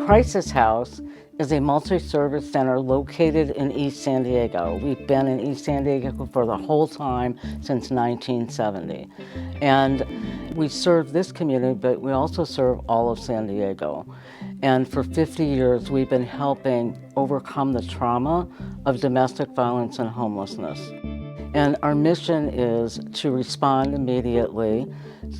Crisis House is a multi-service center located in East San Diego. We've been in East San Diego for the whole time since 1970. And we serve this community, but we also serve all of San Diego. And for 50 years, we've been helping overcome the trauma of domestic violence and homelessness. And our mission is to respond immediately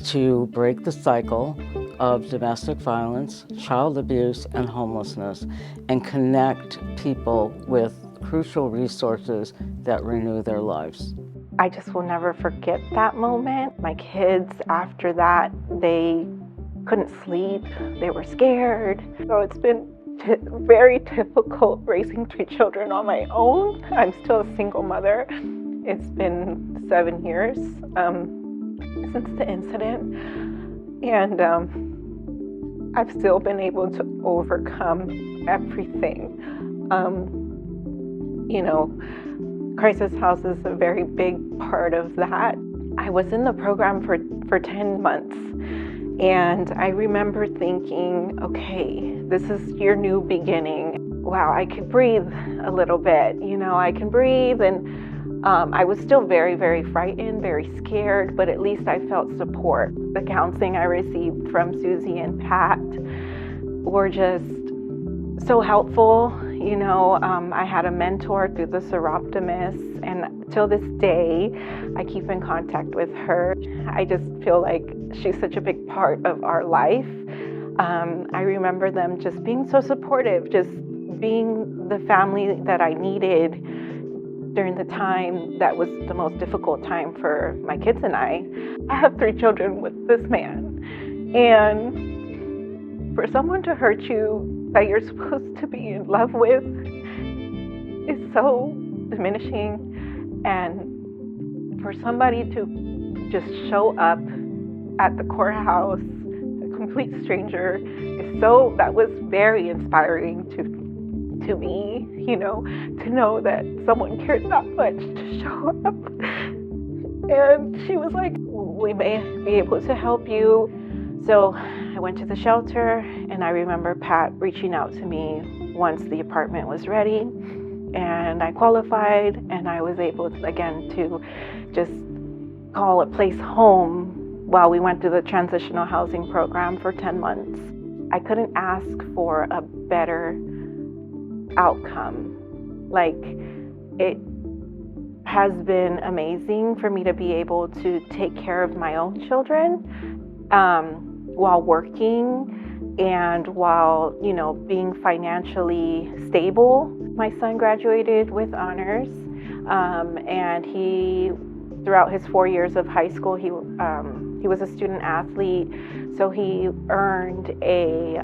to break the cycle of domestic violence, child abuse, and homelessness, and connect people with crucial resources that renew their lives. I just will never forget that moment. My kids, after that, they couldn't sleep. They were scared. So it's been very difficult raising 3 children on my own. I'm still a single mother. It's been 7 years since the incident. And I've still been able to overcome everything. Crisis House is a very big part of that. I was in the program for 10 months, and I remember thinking, okay, this is your new beginning. Wow, I could breathe a little bit, I can breathe. And I was still very, very frightened, very scared, but at least I felt support. The counseling I received from Susie and Pat were just so helpful. I had a mentor through the Seroptimist, and till this day, I keep in contact with her. I just feel like she's such a big part of our life. I remember them just being so supportive, just being the family that I needed during the time that was the most difficult time for my kids and I. I have 3 children with this man, and for someone to hurt you that you're supposed to be in love with is so diminishing. And for somebody to just show up at the courthouse, a complete stranger, that was very inspiring to me, to know that someone cared that much to show up. And she was like, we may be able to help you. So I went to the shelter, and I remember Pat reaching out to me once the apartment was ready, and I qualified, and I was able to, again, to just call a place home while we went through the transitional housing program for 10 months. I couldn't ask for a better outcome. It has been amazing for me to be able to take care of my own children while working and while, being financially stable. My son graduated with honors, and throughout his 4 years of high school, he was a student athlete, so he earned a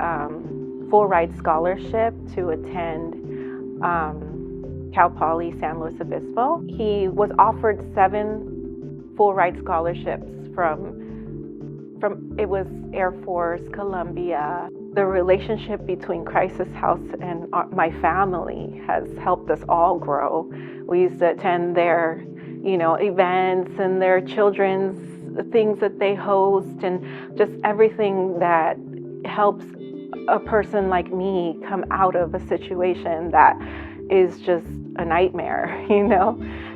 full ride scholarship to attend Cal Poly San Luis Obispo. He was offered 7 full ride scholarships from it was Air Force, Columbia. The relationship between Crisis House and my family has helped us all grow. We used to attend their, events and their children's things that they host, and just everything that helps a person like me come out of a situation that is just a nightmare,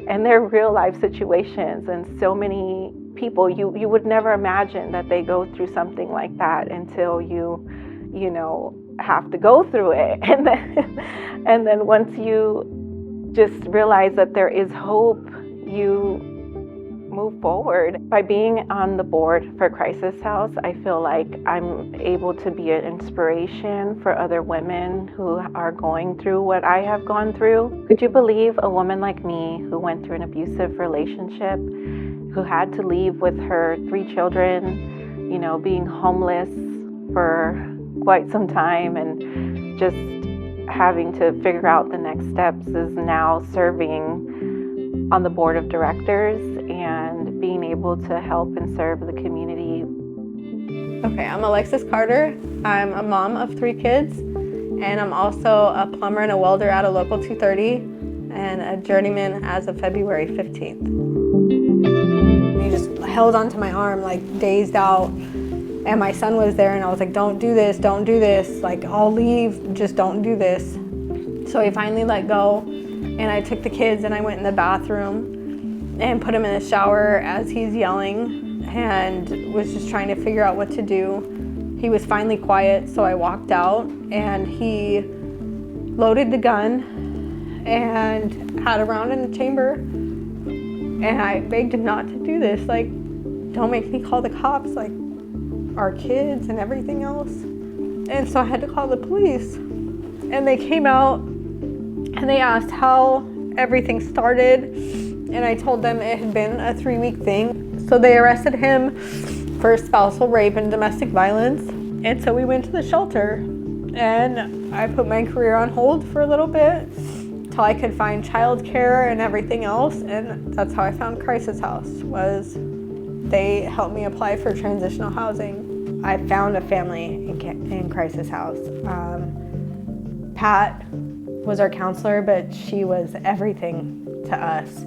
and they're real life situations. And so many people, you would never imagine that they go through something like that until you have to go through it. And then once you just realize that there is hope, you move forward. By being on the board for Crisis House, I feel like I'm able to be an inspiration for other women who are going through what I have gone through. Could you believe a woman like me who went through an abusive relationship, who had to leave with her 3 children, being homeless for quite some time, and just having to figure out the next steps, is now serving on the board of directors and being able to help and serve the community. Okay, I'm Alexis Carter. I'm a mom of 3 kids, and I'm also a plumber and a welder at a local 230, and a journeyman as of February 15th. He just held onto my arm, like dazed out, And my son was there and I was like, don't do this, don't do this. Like, I'll leave, just don't do this. So he finally let go, and I took the kids and I went in the bathroom and put him in the shower as he's yelling and was just trying to figure out what to do. He was finally quiet, so I walked out and he loaded the gun and had a round in the chamber. And I begged him not to do this. Like, don't make me call the cops, like our kids and everything else. And so I had to call the police. And they came out and they asked how everything started. And I told them it had been a 3-week thing. So they arrested him for spousal rape and domestic violence. And so we went to the shelter and I put my career on hold for a little bit till I could find childcare and everything else. And that's how I found Crisis House, was they helped me apply for transitional housing. I found a family in Crisis House. Pat was our counselor, but she was everything to us.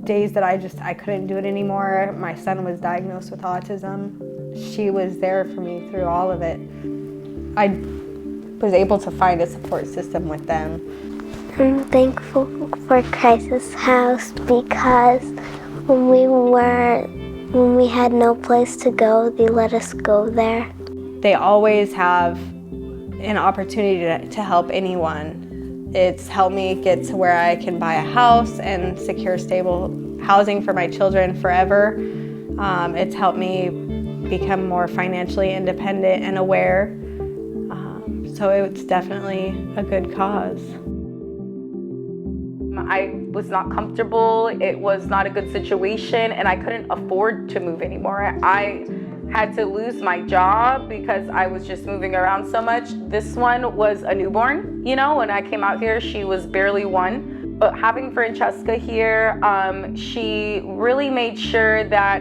Days that I couldn't do it anymore. My son was diagnosed with autism. She was there for me through all of it. I was able to find a support system with them. I'm thankful for Crisis House because when we had no place to go, they let us go there. They always have an opportunity to help anyone. It's helped me get to where I can buy a house and secure stable housing for my children forever. It's helped me become more financially independent and aware. So it's definitely a good cause. I was not comfortable. It was not a good situation, and I couldn't afford to move anymore. I had to lose my job because I was just moving around so much. This one was a newborn, you know, when I came out here, she was barely 1. But having Francesca here, she really made sure that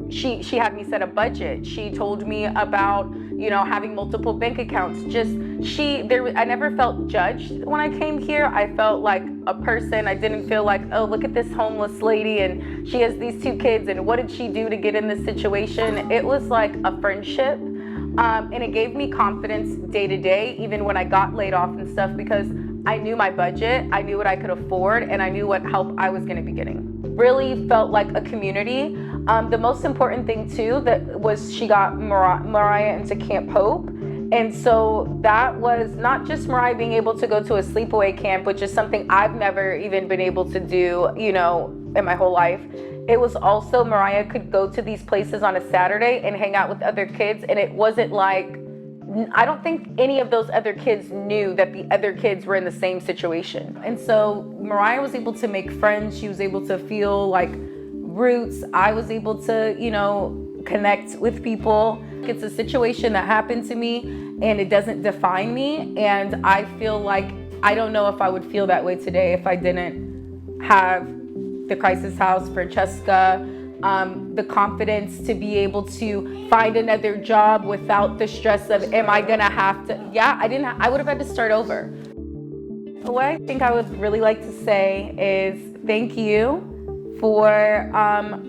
she had me set a budget. She told me about, you know, having multiple bank accounts. I never felt judged when I came here. I felt like a person. I didn't feel like, oh, look at this homeless lady and she has these 2 kids and what did she do to get in this situation? It was like a friendship. And it gave me confidence day to day, even when I got laid off and stuff, because I knew my budget, I knew what I could afford, and I knew what help I was gonna be getting. Really felt like a community. The most important thing too, that was she got Mariah into Camp Hope. And so that was not just Mariah being able to go to a sleepaway camp, which is something I've never even been able to do, you know, in my whole life. It was also Mariah could go to these places on a Saturday and hang out with other kids. And it wasn't like, I don't think any of those other kids knew that the other kids were in the same situation. And so Mariah was able to make friends. She was able to feel like roots. I was able to, you know, connect with people. It's a situation that happened to me and it doesn't define me. And I feel like, I don't know if I would feel that way today if I didn't have the Crisis House, Francesca, the confidence to be able to find another job without the stress of, am I gonna have to, I would have had to start over. What I think I would really like to say is thank you for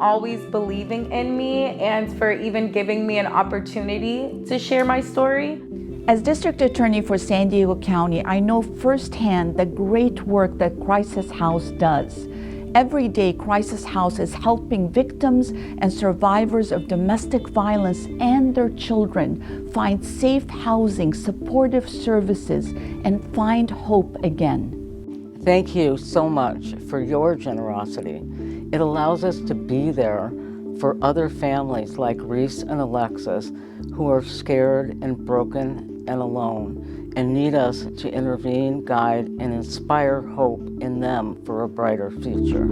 always believing in me and for even giving me an opportunity to share my story. As District Attorney for San Diego County, I know firsthand the great work that Crisis House does. Every day, Crisis House is helping victims and survivors of domestic violence and their children find safe housing, supportive services, and find hope again. Thank you so much for your generosity. It allows us to be there for other families like Reese and Alexis who are scared and broken and alone and need us to intervene, guide, and inspire hope in them for a brighter future.